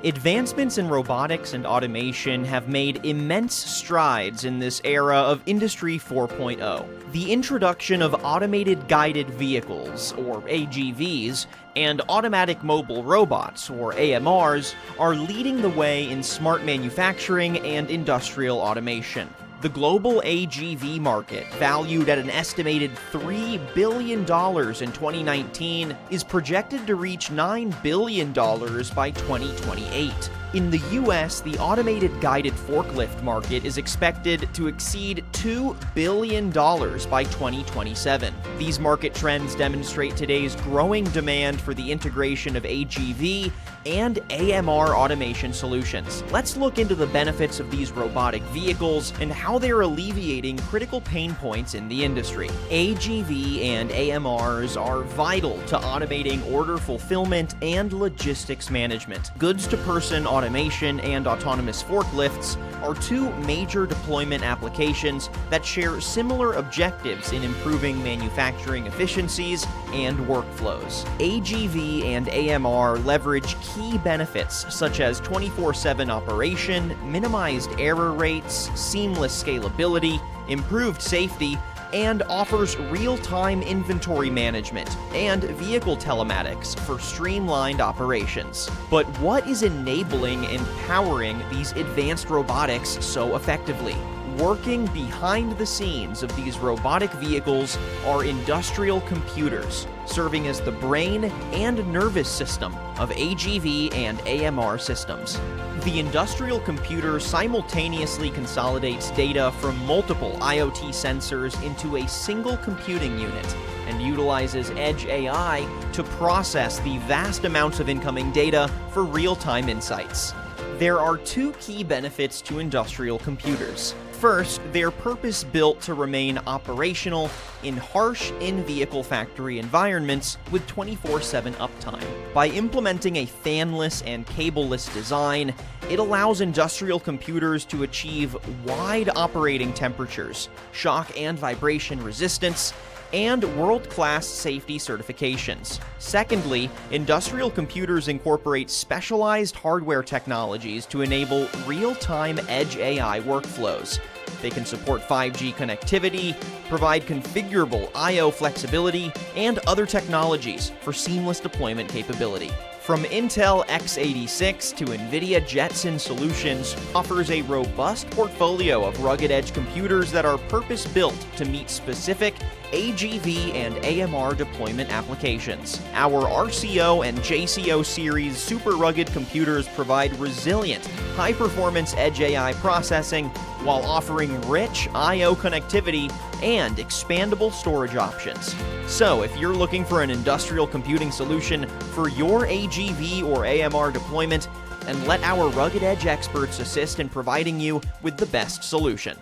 Advancements in robotics and automation have made immense strides in this era of Industry 4.0. The introduction of automated guided vehicles, or AGVs, and automatic mobile robots, or AMRs, are leading the way in smart manufacturing and industrial automation. The global AGV market, valued at an estimated $3 billion in 2019, is projected to reach $9 billion by 2028. In the US, the automated guided forklift market is expected to exceed $2 billion by 2027. These market trends demonstrate today's growing demand for the integration of AGV and AMR automation solutions. Let's look into the benefits of these robotic vehicles and how they're alleviating critical pain points in the industry. AGV and AMRs are vital to automating order fulfillment and logistics management. Goods-to-person automation and autonomous forklifts are two major deployment applications that share similar objectives in improving manufacturing efficiencies and workflows. AGV and AMR leverage key benefits such as 24/7 operation, minimized error rates, seamless scalability, improved safety, and offers real-time inventory management and vehicle telematics for streamlined operations. But what is enabling and powering these advanced robotics so effectively? Working behind the scenes of these robotic vehicles are industrial computers, serving as the brain and nervous system of AGV and AMR systems. The industrial computer simultaneously consolidates data from multiple IoT sensors into a single computing unit and utilizes Edge AI to process the vast amounts of incoming data for real-time insights. There are two key benefits to industrial computers. First, they're purpose-built to remain operational in harsh in-vehicle factory environments with 24/7 uptime. By implementing a fanless and cableless design, it allows industrial computers to achieve wide operating temperatures, shock and vibration resistance, and world-class safety certifications. Secondly, industrial computers incorporate specialized hardware technologies to enable real-time Edge AI workflows. They can support 5G connectivity, provide configurable I/O flexibility, and other technologies for seamless deployment capability. From Intel x86 to NVIDIA Jetson Solutions offers a robust portfolio of rugged edge computers that are purpose-built to meet specific AGV and AMR deployment applications. Our RCO and JCO series super rugged computers provide resilient, high-performance Edge AI processing while offering rich I/O connectivity and expandable storage options. So, if you're looking for an industrial computing solution for your AGV or AMR deployment, and let our rugged edge experts assist in providing you with the best solution.